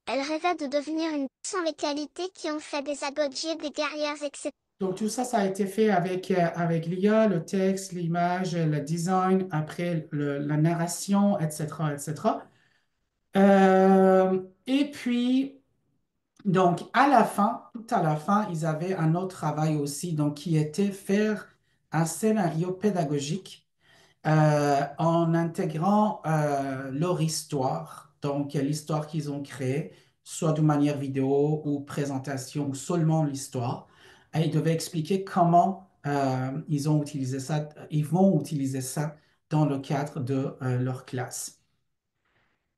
Elles rêvaient de devenir une sans les qualités qui ont fait des Abodjies des guerrières exceptionnelles. Donc, tout ça, ça a été fait avec l'IA, le texte, l'image, le design, après la narration, etc., etc. Et puis, donc, à la fin, tout à la fin, ils avaient un autre travail aussi, donc, qui était faire un scénario pédagogique en intégrant leur histoire, donc l'histoire qu'ils ont créée, soit de manière vidéo ou présentation, ou seulement l'histoire. Et ils devaient expliquer comment ils ont utilisé ça, ils vont utiliser ça dans le cadre de leur classe.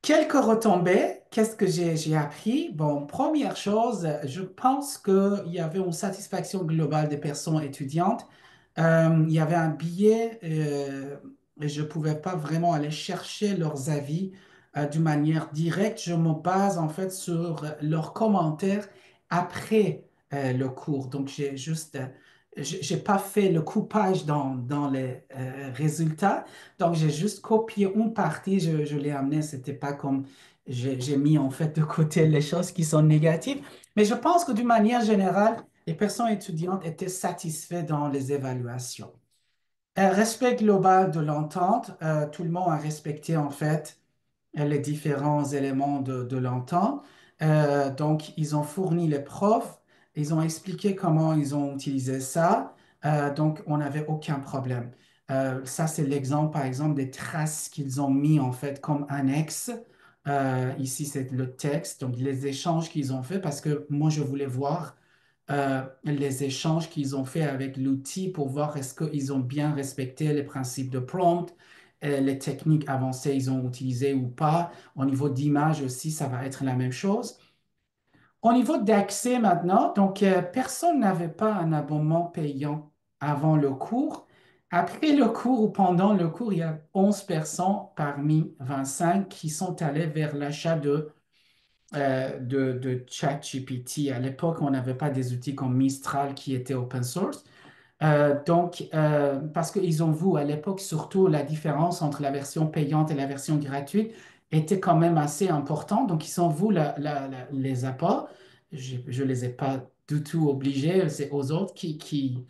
Quelques retombées, qu'est-ce que j'ai appris? Bon, première chose, je pense qu'il y avait une satisfaction globale des personnes étudiantes. Il y avait un billet et je ne pouvais pas vraiment aller chercher leurs avis d'une manière directe. Je me base en fait sur leurs commentaires après le cours. Donc, j'ai pas fait le coupage dans les résultats. Donc, j'ai juste copié une partie, je l'ai amené. C'était pas comme j'ai mis en fait de côté les choses qui sont négatives. Mais je pense que d'une manière générale, les personnes étudiantes étaient satisfaites dans les évaluations. Respect global de l'entente, tout le monde a respecté en fait les différents éléments de l'entente. Donc, ils ont fourni les profs, ils ont expliqué comment ils ont utilisé ça. Donc, on n'avait aucun problème. Ça, c'est l'exemple, par exemple, des traces qu'ils ont mis en fait comme annexe. Ici, c'est le texte, donc les échanges qu'ils ont fait, parce que moi, je voulais voir les échanges qu'ils ont fait avec l'outil pour voir est-ce qu'ils ont bien respecté les principes de prompt, les techniques avancées ils ont utilisées ou pas. Au niveau d'image aussi, ça va être la même chose. Au niveau d'accès maintenant, donc personne n'avait pas un abonnement payant avant le cours. Après le cours ou pendant le cours, il y a 11 personnes parmi 25 qui sont allées vers l'achat de ChatGPT. À l'époque, on n'avait pas des outils comme Mistral qui étaient open source. Parce qu'ils ont vu à l'époque, surtout la différence entre la version payante et la version gratuite était quand même assez importante. Donc, ils ont vu les apports. Je ne les ai pas du tout obligés. C'est aux autres qui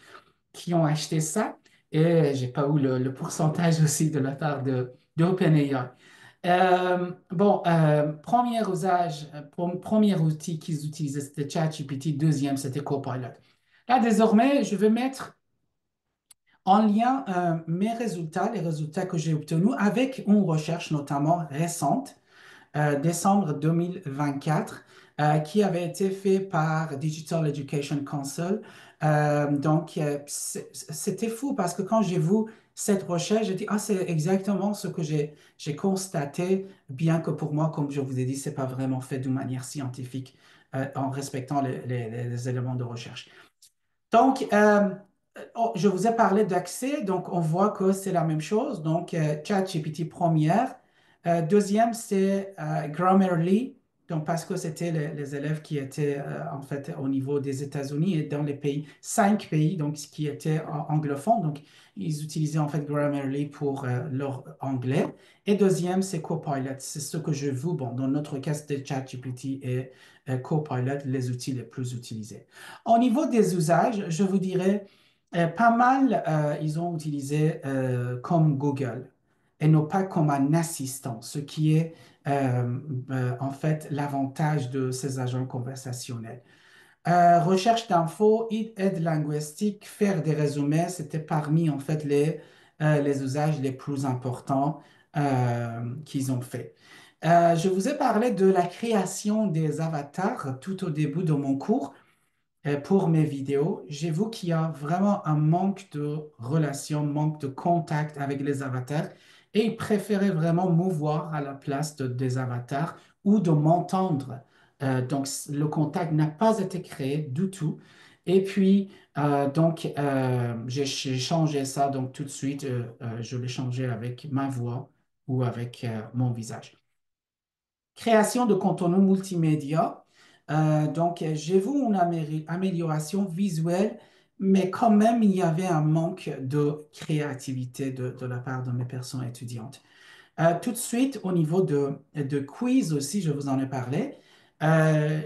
ont acheté ça. Et j'ai pas eu le pourcentage aussi de la part de OpenAI. Premier usage, premier outil qu'ils utilisaient, c'était ChatGPT. Deuxième, c'était Copilot. Là, désormais, je vais mettre en lien mes résultats, les résultats que j'ai obtenus avec une recherche notamment récente, décembre 2024, qui avait été faite par Digital Education Council. C'était fou parce que quand j'ai vu cette recherche, j'ai dit, ah, c'est exactement ce que j'ai constaté, bien que pour moi, comme je vous ai dit, c'est pas vraiment fait d'une manière scientifique, en respectant les éléments de recherche. Donc, je vous ai parlé d'accès, donc on voit que c'est la même chose. Donc, ChatGPT première. Deuxième, c'est Grammarly. Donc, parce que c'était les élèves qui étaient en fait au niveau des États-Unis et dans les pays, 5 pays, donc qui étaient anglophones. Donc, ils utilisaient en fait Grammarly pour leur anglais. Et deuxième, c'est Copilot. C'est ce que je vous, bon, dans notre cas, c'était ChatGPT et Copilot, les outils les plus utilisés. Au niveau des usages, je vous dirais, pas mal, ils ont utilisé comme Google et non pas comme un assistant, ce qui est en fait l'avantage de ces agents conversationnels. Recherche d'infos, aide linguistique, faire des résumés, c'était parmi en fait les usages les plus importants qu'ils ont fait. Je vous ai parlé de la création des avatars tout au début de mon cours pour mes vidéos. J'avoue qu'il y a vraiment un manque de relation, manque de contact avec les avatars et ils préféraient vraiment me voir à la place des avatars ou de m'entendre. Donc, le contact n'a pas été créé du tout. Et puis, j'ai changé ça. Donc, tout de suite, je l'ai changé avec ma voix ou avec mon visage. Création de contenu multimédia. J'ai vu une amélioration visuelle, mais quand même, il y avait un manque de créativité de la part de mes personnes étudiantes. Tout de suite, au niveau de quiz aussi, je vous en ai parlé. Euh,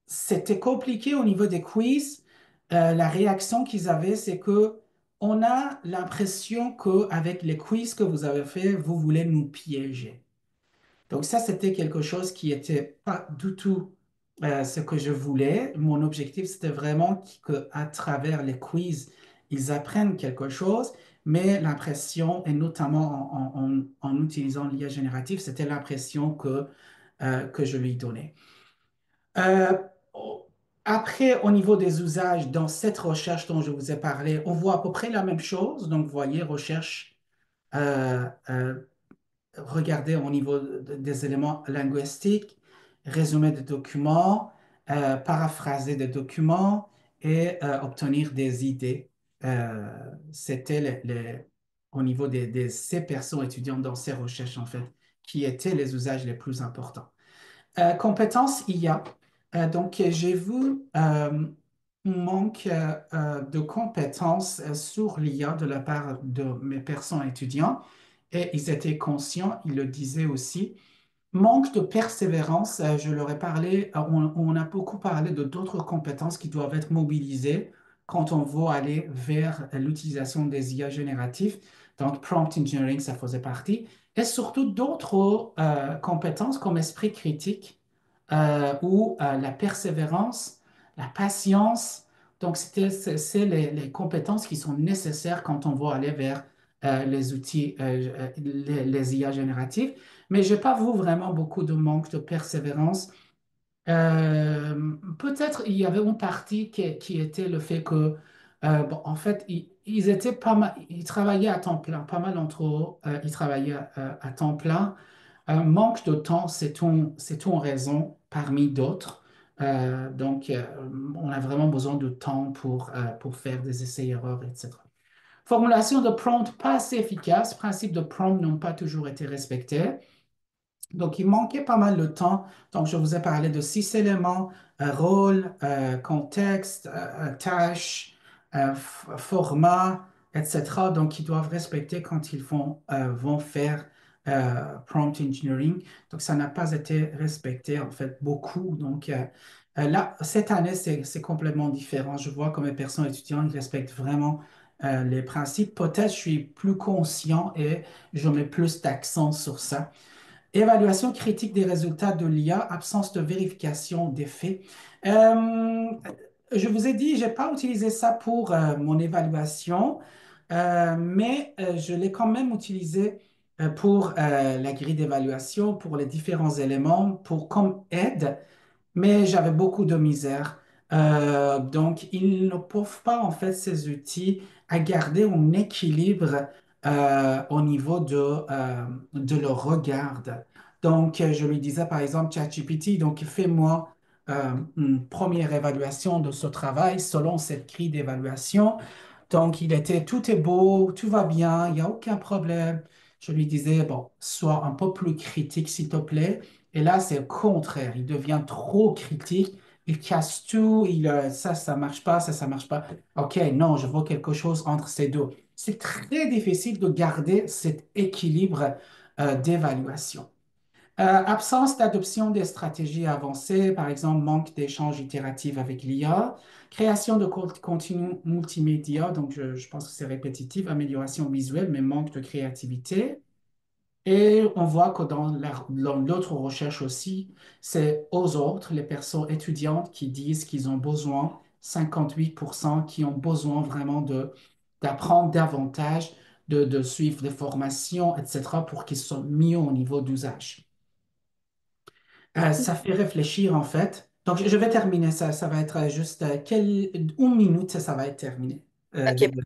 C'était compliqué au niveau des quiz. La réaction qu'ils avaient, c'est que on a l'impression qu'avec les quiz que vous avez fait, vous voulez nous piéger. Donc ça, c'était quelque chose qui était pas du tout ce que je voulais. Mon objectif, c'était vraiment qu'à travers les quiz, ils apprennent quelque chose, mais l'impression, et notamment en utilisant l'IA générative, c'était l'impression que je lui donnais. Euh, Après, au niveau des usages, dans cette recherche dont je vous ai parlé, on voit à peu près la même chose. Donc, vous voyez, recherche regarder au niveau des éléments linguistiques, résumer des documents, paraphraser des documents et obtenir des idées. C'était au niveau ces personnes étudiantes dans ces recherches, en fait, qui étaient les usages les plus importants. Compétences IA. Donc, j'ai vu un manque de compétences sur l'IA de la part de mes personnes étudiantes et ils étaient conscients, ils le disaient aussi. Manque de persévérance, je leur ai parlé, on a beaucoup parlé de d'autres compétences qui doivent être mobilisées quand on veut aller vers l'utilisation des IA génératifs. Donc, prompt engineering, ça faisait partie. Et surtout d'autres compétences comme esprit critique ou la persévérance, la patience. Donc, c'est les compétences qui sont nécessaires quand on veut aller vers les outils, les IA génératifs. Mais je n'ai pas vu vraiment beaucoup de manque de persévérance. Peut-être il y avait une partie qui était le fait que, bon, en fait, ils étaient pas mal, ils travaillaient à temps plein, pas mal d'entre eux, ils travaillaient à temps plein. Un manque de temps, c'est une raison parmi d'autres. On a vraiment besoin de temps pour faire des essais-erreurs, etc. Formulation de prompt pas assez efficace. Principe de prompt n'ont pas toujours été respectés. Donc, il manquait pas mal de temps. Donc, je vous ai parlé de 6 éléments, rôle, contexte, tâche, format, etc. Donc, ils doivent respecter quand ils vont faire prompt engineering. Donc, ça n'a pas été respecté, en fait, beaucoup. Donc, là, cette année, c'est complètement différent. Je vois que mes personnes étudiantes, ils respectent vraiment les principes. Peut-être je suis plus conscient et je mets plus d'accent sur ça. Évaluation critique des résultats de l'IA, absence de vérification des faits. Euh, je vous ai dit, je n'ai pas utilisé ça pour mon évaluation, mais je l'ai quand même utilisé pour la grille d'évaluation, pour les différents éléments, comme aide, mais j'avais beaucoup de misère. Donc, ils ne peuvent pas, en fait, ces outils, à garder un équilibre au niveau de leur regard. Donc, je lui disais, par exemple, ChatGPT, donc, fais-moi une première évaluation de ce travail selon cette grille d'évaluation. Donc, tout est beau, tout va bien, il n'y a aucun problème. Je lui disais, bon, sois un peu plus critique, s'il te plaît, Et là, c'est le contraire. Il devient trop critique. Il casse tout. Ça marche pas, ça marche pas. OK, non, je vois quelque chose entre ces deux. C'est très difficile de garder cet équilibre d'évaluation. Absence d'adoption des stratégies avancées, par exemple, manque d'échanges itératifs avec l'IA, création de contenu multimédia, donc je pense que c'est répétitif, amélioration visuelle, mais manque de créativité. Et on voit que dans l'autre recherche aussi, c'est aux autres, les personnes étudiantes qui disent qu'ils ont besoin, 58% qui ont besoin vraiment d'apprendre davantage, de suivre des formations, etc., pour qu'ils soient mieux au niveau d'usage. Ça fait réfléchir en fait. Donc, je vais terminer ça. Ça va être juste une minute, ça va être terminé. OK. Désolé.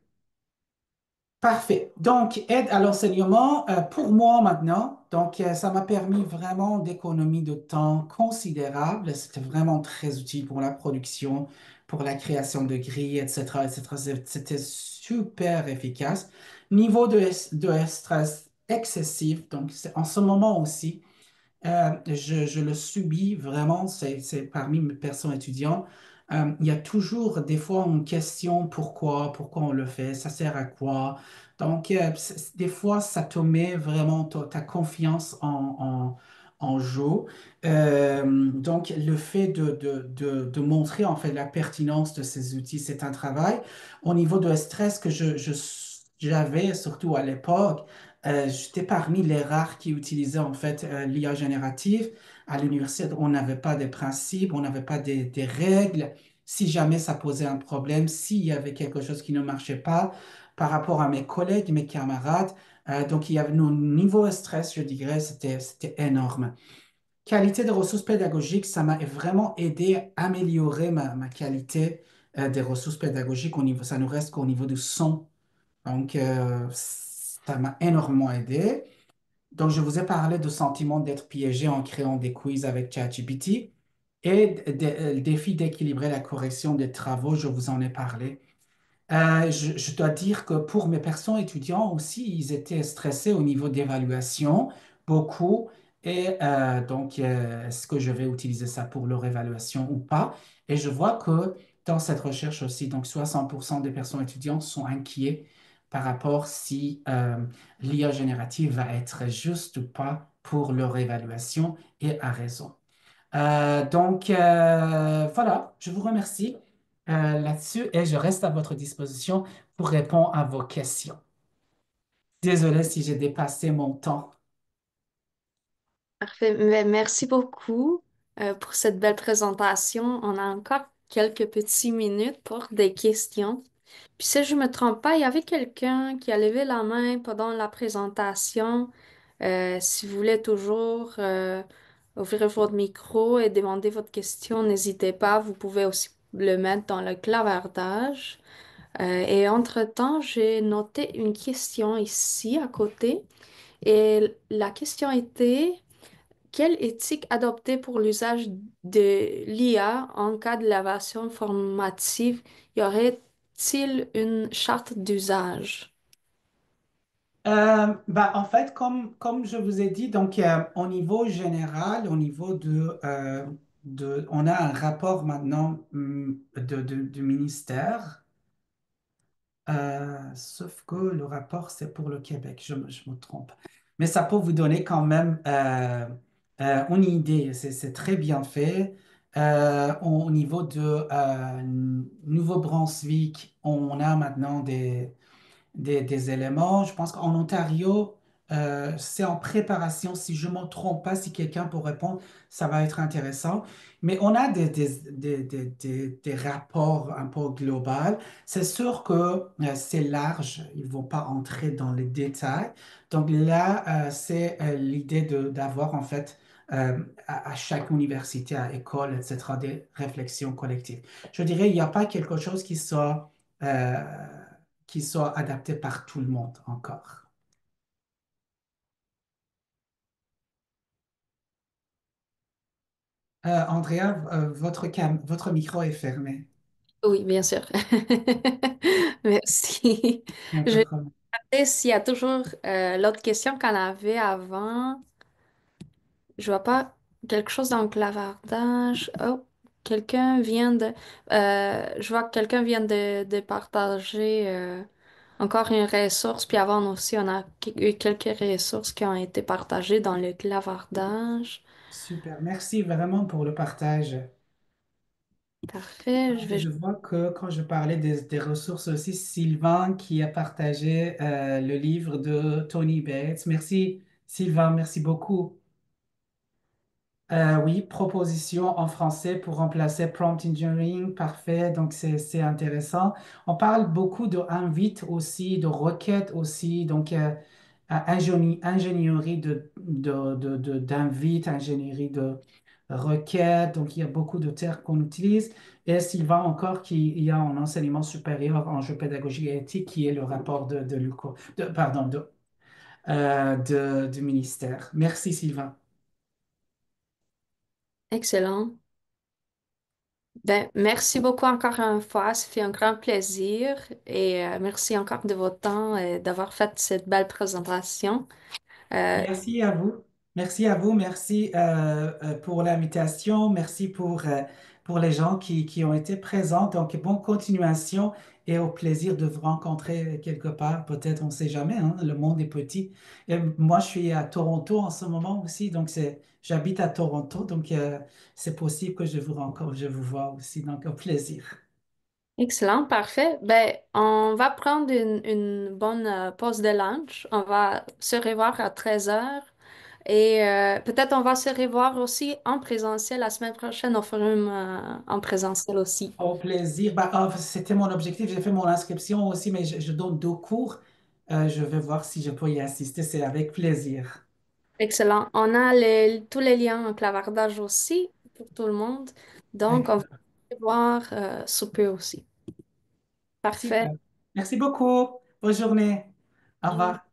Parfait. Donc, aide à l'enseignement, pour moi maintenant, donc ça m'a permis vraiment d'économie de temps considérable. C'était vraiment très utile pour la production, pour la création de grilles, etc., etc. C'était super efficace. Niveau de stress excessif, donc en ce moment aussi. Je le subis vraiment, c'est parmi mes personnes étudiantes. Il y a toujours des fois une question pourquoi on le fait, ça sert à quoi. Donc, des fois, ça te met vraiment ta confiance en jeu. Donc, le fait de montrer en fait la pertinence de ces outils, c'est un travail. Au niveau de stress que j'avais, surtout à l'époque, j'étais parmi les rares qui utilisaient en fait l'IA générative. À l'université, on n'avait pas de principes, on n'avait pas des règles. Si jamais ça posait un problème, s'il y avait quelque chose qui ne marchait pas par rapport à mes collègues, mes camarades, donc il y avait nos niveaux de stress, je dirais, c'était énorme. Qualité des ressources pédagogiques, ça m'a vraiment aidé à améliorer ma qualité des ressources pédagogiques au niveau, ça ne reste qu'au niveau du son. Donc, ça m'a énormément aidé. Donc, je vous ai parlé de sentiment d'être piégé en créant des quiz avec ChatGPT et le défi d'équilibrer la correction des travaux, je vous en ai parlé. Je dois dire que pour mes personnes étudiants aussi, ils étaient stressés au niveau d'évaluation, beaucoup. Et donc, est-ce que je vais utiliser ça pour leur évaluation ou pas? Et je vois que dans cette recherche aussi, donc 60% des personnes étudiantes sont inquiets par rapport si l'IA générative va être juste ou pas pour leur évaluation et à raison. Donc, voilà, je vous remercie là-dessus et je reste à votre disposition pour répondre à vos questions. Désolé si j'ai dépassé mon temps. Parfait. Merci beaucoup pour cette belle présentation. On a encore quelques petites minutes pour des questions. Puis si je me trompe pas, il y avait quelqu'un qui a levé la main pendant la présentation. Si vous voulez toujours ouvrir votre micro et demander votre question, n'hésitez pas. Vous pouvez aussi le mettre dans le clavardage. Et entre-temps, j'ai noté une question ici à côté. Et la question était, quelle éthique adopter pour l'usage de l'IA en cas de l'évaluation formative? Y aurait-il une charte d'usage? Bah, en fait, comme je vous ai dit, donc au niveau général, au niveau on a un rapport maintenant du ministère. Sauf que le rapport, c'est pour le Québec, je me trompe. Mais ça peut vous donner quand même une idée. C'est très bien fait. Au niveau de Nouveau-Brunswick, on a maintenant des éléments. Je pense qu'en Ontario, c'est en préparation. Si je ne me trompe pas, si quelqu'un peut répondre, ça va être intéressant. Mais on a des rapports un peu globaux. C'est sûr que c'est large. Ils ne vont pas entrer dans les détails. Donc là, c'est l'idée d'avoir en fait à chaque université, à école, etc., des réflexions collectives. Je dirais, il n'y a pas quelque chose euh, qui soit adapté par tout le monde encore. Andrea, votre micro est fermé. Oui, bien sûr. Merci. Il n'y a pas Je de vais problème. regarder s'il y a toujours l'autre question qu'on avait avant. Je vois pas. quelque chose dans le clavardage. Oh, je vois que quelqu'un vient de partager encore une ressource. Puis avant aussi, on a eu quelques ressources qui ont été partagées dans le clavardage. Super. Merci vraiment pour le partage. Parfait. Et je vois que quand je parlais des ressources aussi, Sylvain qui a partagé le livre de Tony Bates. Merci, Sylvain, merci beaucoup. Oui, proposition en français pour remplacer prompt engineering, parfait, donc c'est intéressant. On parle beaucoup de invite aussi, de requête aussi, donc ingénierie d'invite, ingénierie de requête, donc il y a beaucoup de termes qu'on utilise. Et Sylvain encore qui y a en enseignement supérieur en jeu pédagogique et éthique qui est le rapport de l'UCO, pardon, du ministère. Merci Sylvain. Excellent. Ben, merci beaucoup encore une fois. Ça fait un grand plaisir et merci encore de votre temps et d'avoir fait cette belle présentation. Euh, Merci à vous. Merci à vous. Merci pour l'invitation. Merci pour les gens qui ont été présents. Donc, bonne continuation et au plaisir de vous rencontrer quelque part. Peut-être, on ne sait jamais, hein, le monde est petit. Et moi, je suis à Toronto en ce moment aussi. Donc, j'habite à Toronto. Donc, c'est possible que je vous rencontre, je vous vois aussi. Donc, au plaisir. Excellent, parfait. Ben, on va prendre une bonne pause de lunch. On va se revoir à 13 heures et peut-être on va se revoir aussi en présentiel la semaine prochaine au forum en présentiel aussi. Au plaisir. Bah, ah, c'était mon objectif. J'ai fait mon inscription aussi, mais je donne 2 cours. Je vais voir si je peux y assister. C'est avec plaisir. Excellent. On a tous les liens en clavardage aussi pour tout le monde. Donc, on va D'accord. se voir sous peu aussi. Parfait. Super. Merci beaucoup. Bonne journée. Au revoir.